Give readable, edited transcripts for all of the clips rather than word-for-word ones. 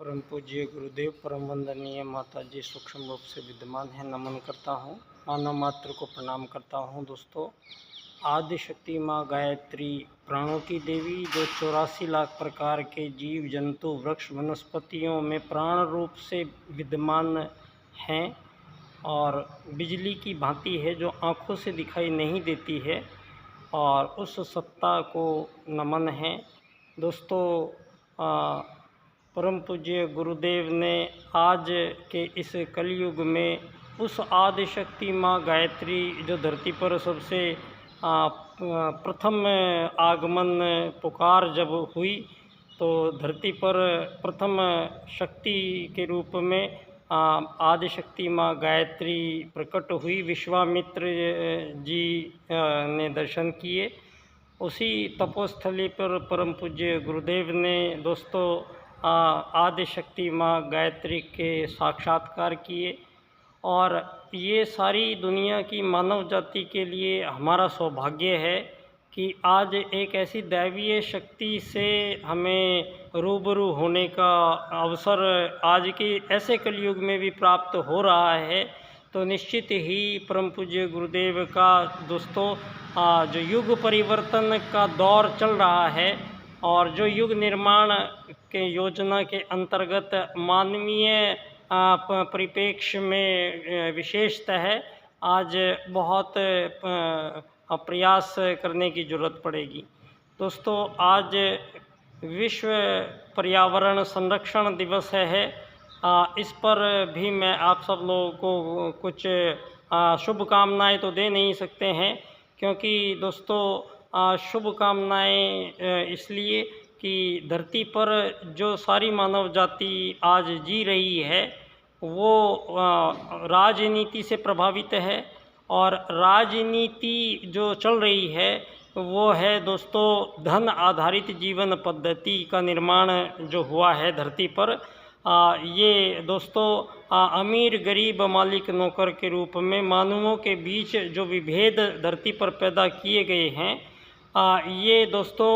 परम पूज्य गुरुदेव परम वंदनीय माता जी सूक्ष्म रूप से विद्यमान है, नमन करता हूँ। मानव मात्र को प्रणाम करता हूँ। दोस्तों, आदि शक्ति माँ गायत्री प्राणों की देवी, जो 84 लाख प्रकार के जीव जंतु वृक्ष वनस्पतियों में प्राण रूप से विद्यमान हैं और बिजली की भांति है, जो आँखों से दिखाई नहीं देती है, और उस सत्ता को नमन है। दोस्तों, परम पूज्य गुरुदेव ने आज के इस कलयुग में उस आदि शक्ति माँ गायत्री, जो धरती पर सबसे प्रथम आगमन पुकार जब हुई, तो धरती पर प्रथम शक्ति के रूप में आदि शक्ति माँ गायत्री प्रकट हुई। विश्वामित्र जी ने दर्शन किए। उसी तपोस्थली पर परम पूज्य गुरुदेव ने दोस्तों आदि शक्ति माँ गायत्री के साक्षात्कार किए, और ये सारी दुनिया की मानव जाति के लिए हमारा सौभाग्य है कि आज एक ऐसी दैवीय शक्ति से हमें रूबरू होने का अवसर आज के ऐसे कलयुग में भी प्राप्त हो रहा है। तो निश्चित ही परम पूज्य गुरुदेव का दोस्तों जो युग परिवर्तन का दौर चल रहा है, और जो युग निर्माण के योजना के अंतर्गत मानवीय परिप्रेक्ष्य में विशेषतः आज बहुत प्रयास करने की ज़रूरत पड़ेगी। दोस्तों, आज विश्व पर्यावरण संरक्षण दिवस है। इस पर भी मैं आप सब लोगों को कुछ शुभकामनाएं तो दे नहीं सकते हैं, क्योंकि दोस्तों शुभकामनाएं इसलिए कि धरती पर जो सारी मानव जाति आज जी रही है वो राजनीति से प्रभावित है, और राजनीति जो चल रही है वो है दोस्तों धन आधारित जीवन पद्धति का निर्माण जो हुआ है धरती पर। ये दोस्तों अमीर गरीब मालिक नौकर के रूप में मानवों के बीच जो विभेद धरती पर पैदा किए गए हैं, ये दोस्तों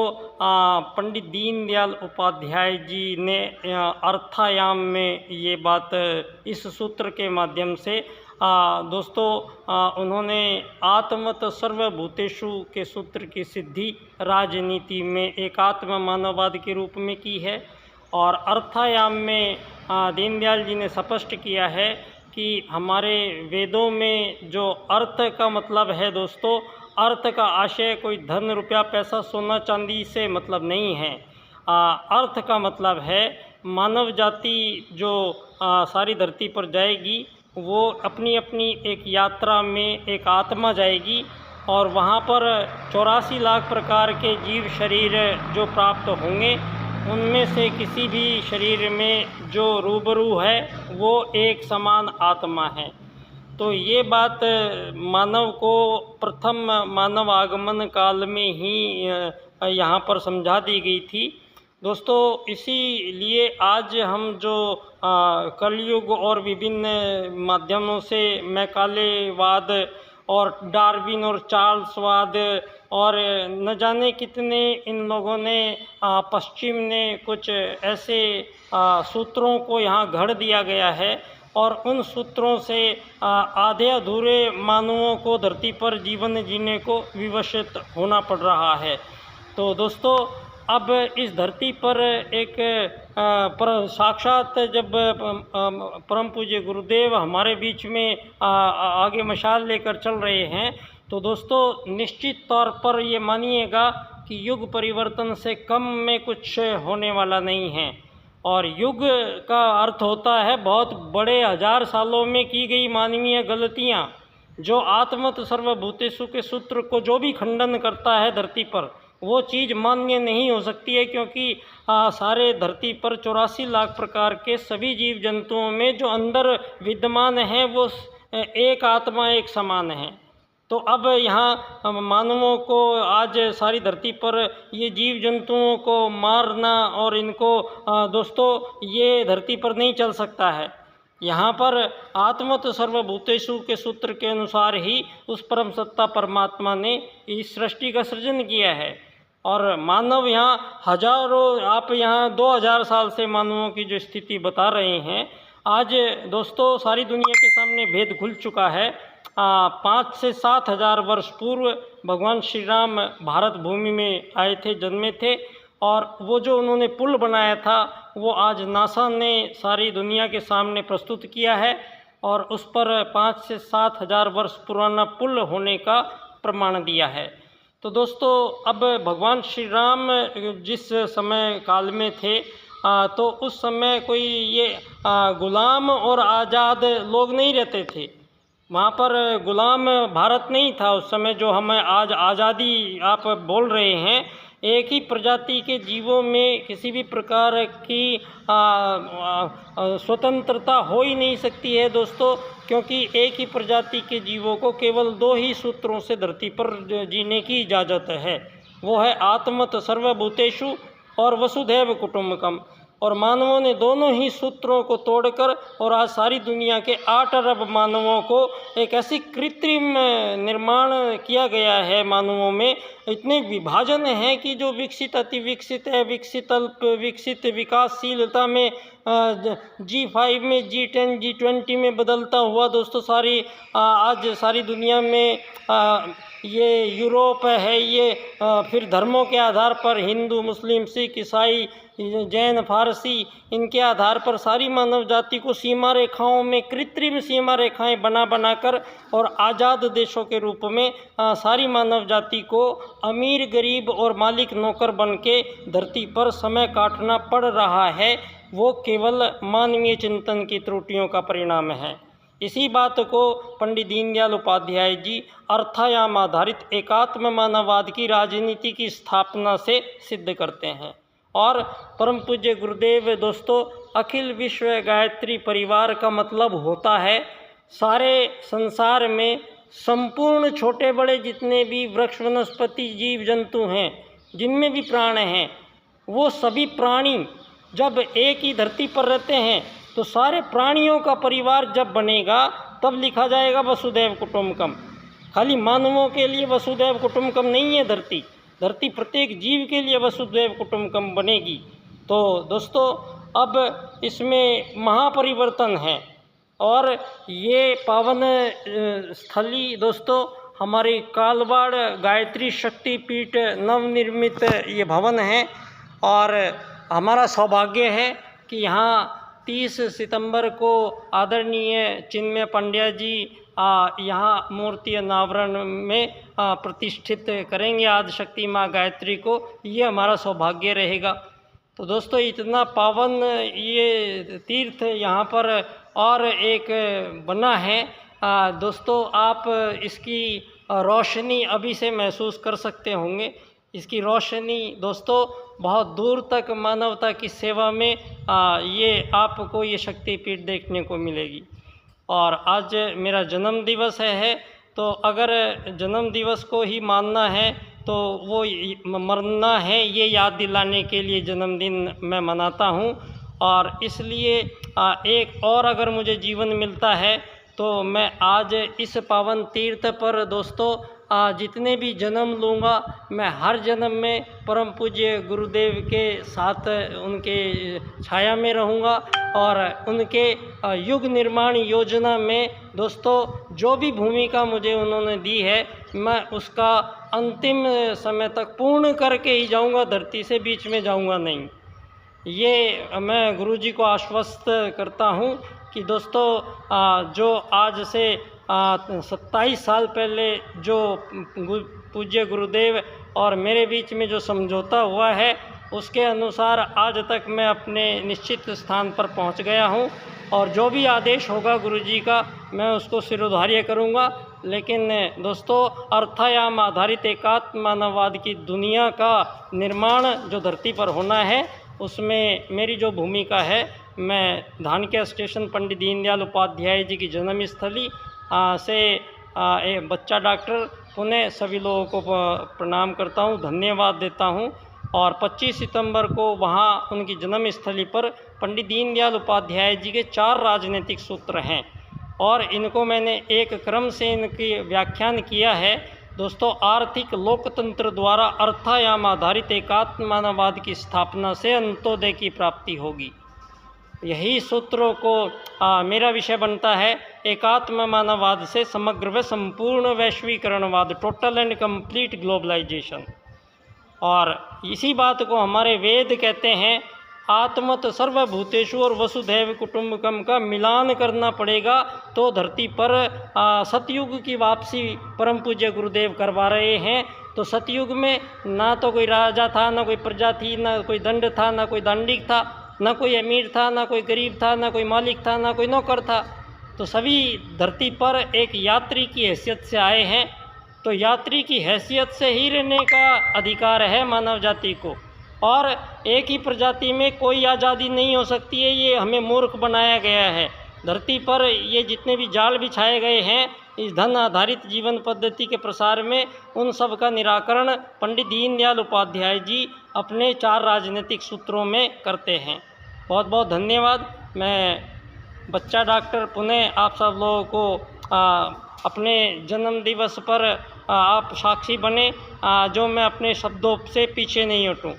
पंडित दीनदयाल उपाध्याय जी ने अर्थायाम में ये बात इस सूत्र के माध्यम से दोस्तों उन्होंने आत्मत सर्वभूतेषु के सूत्र की सिद्धि राजनीति में एकात्म मानववाद के रूप में की है। और अर्थायाम में दीनदयाल जी ने स्पष्ट किया है कि हमारे वेदों में जो अर्थ का मतलब है दोस्तों, अर्थ का आशय कोई धन रुपया पैसा सोना चांदी से मतलब नहीं है। अर्थ का मतलब है मानव जाति जो सारी धरती पर जाएगी, वो अपनी अपनी एक यात्रा में एक आत्मा जाएगी, और वहाँ पर 84 लाख प्रकार के जीव शरीर जो प्राप्त होंगे, उनमें से किसी भी शरीर में जो रूबरू है वो एक समान आत्मा है। तो ये बात मानव को प्रथम मानव आगमन काल में ही यहाँ पर समझा दी गई थी। दोस्तों, इसीलिए आज हम जो कलयुग और विभिन्न माध्यमों से मैकालेवाद और डार्विन और चार्ल्सवाद और न जाने कितने इन लोगों ने पश्चिम ने कुछ ऐसे सूत्रों को यहाँ घड़ दिया गया है, और उन सूत्रों से आधे अधूरे मानवों को धरती पर जीवन जीने को विवशित होना पड़ रहा है। तो दोस्तों, अब इस धरती पर एक साक्षात जब परम पूज्य गुरुदेव हमारे बीच में आगे मशाल लेकर चल रहे हैं, तो दोस्तों निश्चित तौर पर ये मानिएगा कि युग परिवर्तन से कम में कुछ होने वाला नहीं है। और युग का अर्थ होता है बहुत बड़े 1000 सालों में की गई मानवीय गलतियाँ, जो आत्मत सर्वभूतेषु के सूत्र को जो भी खंडन करता है धरती पर, वो चीज़ मान्य नहीं हो सकती है, क्योंकि सारे धरती पर 84 लाख प्रकार के सभी जीव जंतुओं में जो अंदर विद्यमान है वो एक आत्मा एक समान है। तो अब यहाँ मानवों को आज सारी धरती पर ये जीव जंतुओं को मारना और इनको दोस्तों ये धरती पर नहीं चल सकता है। यहाँ पर आत्मत सर्वभूतेषु के सूत्र के अनुसार ही उस परम सत्ता परमात्मा ने इस सृष्टि का सृजन किया है। और मानव यहाँ हजारों, आप यहाँ 2000 साल से मानवों की जो स्थिति बता रहे हैं, आज दोस्तों सारी दुनिया के सामने भेद खुल चुका है। 5 से 7 हज़ार वर्ष पूर्व भगवान श्री राम भारत भूमि में आए थे, जन्मे थे, और वो जो उन्होंने पुल बनाया था वो आज नासा ने सारी दुनिया के सामने प्रस्तुत किया है, और उस पर 5 से 7 हज़ार वर्ष पुराना पुल होने का प्रमाण दिया है। तो दोस्तों अब भगवान श्री राम जिस समय काल में थे, तो उस समय कोई ये गुलाम और आज़ाद लोग नहीं रहते थे। वहाँ पर गुलाम भारत नहीं था उस समय, जो हमें आज आज़ादी आप बोल रहे हैं। एक ही प्रजाति के जीवों में किसी भी प्रकार की स्वतंत्रता हो ही नहीं सकती है दोस्तों, क्योंकि एक ही प्रजाति के जीवों को केवल 2 ही सूत्रों से धरती पर जीने की इजाज़त है। वो है आत्मत सर्वभूतेषु और वसुधैव कुटुम्बकम। और मानवों ने दोनों ही सूत्रों को तोड़कर और आज सारी दुनिया के 8 अरब मानवों को एक ऐसी कृत्रिम निर्माण किया गया है। मानवों में इतने विभाजन है कि जो विकसित, अति विकसित है, विकसित, अल्प विकसित, विकासशीलता में G5 में, G10, G20 में बदलता हुआ दोस्तों सारी आज सारी दुनिया में ये यूरोप है, ये फिर धर्मों के आधार पर हिंदू, मुस्लिम, सिख, ईसाई, जैन, फारसी, इनके आधार पर सारी मानव जाति को सीमा रेखाओं में कृत्रिम सीमा रेखाएं बना कर और आज़ाद देशों के रूप में सारी मानव जाति को अमीर, गरीब और मालिक नौकर बन के धरती पर समय काटना पड़ रहा है। वो केवल मानवीय चिंतन की त्रुटियों का परिणाम है। इसी बात को पंडित दीनदयाल उपाध्याय जी अर्थायाम आधारित एकात्म मानववाद की राजनीति की स्थापना से सिद्ध करते हैं। और परम पूज्य गुरुदेव दोस्तों, अखिल विश्व गायत्री परिवार का मतलब होता है सारे संसार में संपूर्ण छोटे बड़े जितने भी वृक्ष, वनस्पति, जीव जंतु हैं, जिनमें भी प्राण हैं, वो सभी प्राणी जब एक ही धरती पर रहते हैं तो सारे प्राणियों का परिवार जब बनेगा तब लिखा जाएगा वसुधैव कुटुम्बकम। खाली मानवों के लिए वसुधैव कुटुम्बकम नहीं है धरती, धरती प्रत्येक जीव के लिए वसुधैव कुटुम्बकम बनेगी। तो दोस्तों अब इसमें महापरिवर्तन है, और ये पावन स्थली दोस्तों हमारी कालवाड़ गायत्री शक्ति पीठ नवनिर्मित ये भवन है। और हमारा सौभाग्य है कि यहाँ 30 सितंबर को आदरणीय चिन्मय पंड्या जी यहाँ मूर्ति अनावरण में प्रतिष्ठित करेंगे आदि शक्ति माँ गायत्री को। ये हमारा सौभाग्य रहेगा। तो दोस्तों इतना पावन ये तीर्थ यहाँ पर और एक बना है दोस्तों, आप इसकी रोशनी अभी से महसूस कर सकते होंगे। इसकी रोशनी दोस्तों बहुत दूर तक मानवता की सेवा में ये आपको ये शक्तिपीठ देखने को मिलेगी। और आज मेरा जन्म दिवस है, तो अगर जन्म दिवस को ही मानना है तो वो मरना है ये याद दिलाने के लिए जन्मदिन मैं मनाता हूँ। और इसलिए एक और अगर मुझे जीवन मिलता है तो मैं आज इस पावन तीर्थ पर दोस्तों जितने भी जन्म लूँगा, मैं हर जन्म में परम पूज्य गुरुदेव के साथ उनके छाया में रहूँगा। और उनके युग निर्माण योजना में दोस्तों जो भी भूमिका मुझे उन्होंने दी है, मैं उसका अंतिम समय तक पूर्ण करके ही जाऊँगा, धरती से बीच में जाऊँगा नहीं। ये मैं गुरुजी को आश्वस्त करता हूँ कि दोस्तों जो आज से 27 साल पहले जो पूज्य गुरुदेव और मेरे बीच में जो समझौता हुआ है, उसके अनुसार आज तक मैं अपने निश्चित स्थान पर पहुंच गया हूं। और जो भी आदेश होगा गुरुजी का, मैं उसको सिरोधार्य करूंगा। लेकिन दोस्तों अर्थायाम आधारित एकात्म मानववाद की दुनिया का निर्माण जो धरती पर होना है, उसमें मेरी जो भूमिका है, मैं धानक्या स्टेशन पंडित दीनदयाल उपाध्याय जी की जन्मस्थली से एक बच्चा डॉक्टर पुनः सभी लोगों को प्रणाम करता हूँ, धन्यवाद देता हूँ। और 25 सितंबर को वहाँ उनकी जन्मस्थली पर पंडित दीनदयाल उपाध्याय जी के 4 राजनीतिक सूत्र हैं, और इनको मैंने एक क्रम से इनकी व्याख्यान किया है। दोस्तों, आर्थिक लोकतंत्र द्वारा अर्थायाम आधारित एकात्म मानववाद की स्थापना से अंत्योदय की प्राप्ति होगी। यही सूत्रों को मेरा विषय बनता है। एकात्म मानववाद से समग्र व संपूर्ण वैश्वीकरणवाद, टोटल एंड कंप्लीट ग्लोबलाइजेशन। और इसी बात को हमारे वेद कहते हैं, आत्मत सर्वभूतेषु और वसुधैव कुटुंबकम का मिलान करना पड़ेगा। तो धरती पर सतयुग की वापसी परम पूज्य गुरुदेव करवा रहे हैं। तो सतयुग में ना तो कोई राजा था, ना कोई प्रजा थी, ना कोई दंड था, ना कोई दंडिक था, ना कोई अमीर था, ना कोई गरीब था, ना कोई मालिक था, ना कोई नौकर था। तो सभी धरती पर एक यात्री की हैसियत से आए हैं। तो यात्री की हैसियत से ही रहने का अधिकार है मानव जाति को। और एक ही प्रजाति में कोई आज़ादी नहीं हो सकती है, ये हमें मूर्ख बनाया गया है। धरती पर ये जितने भी जाल बिछाए गए हैं इस धन आधारित जीवन पद्धति के प्रसार में, उन सब का निराकरण पंडित दीनदयाल उपाध्याय जी अपने 4 राजनीतिक सूत्रों में करते हैं। बहुत बहुत धन्यवाद। मैं बच्चा डॉक्टर पुनः आप सब लोगों को अपने जन्म दिवस पर आप साक्षी बने, जो मैं अपने शब्दों से पीछे नहीं हटूं।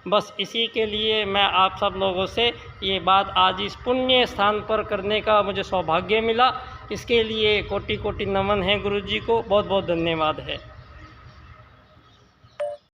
बस इसी के लिए मैं आप सब लोगों से ये बात आज इस पुण्य स्थान पर करने का मुझे सौभाग्य मिला। इसके लिए कोटि कोटि नमन है गुरु जी को। बहुत बहुत धन्यवाद है।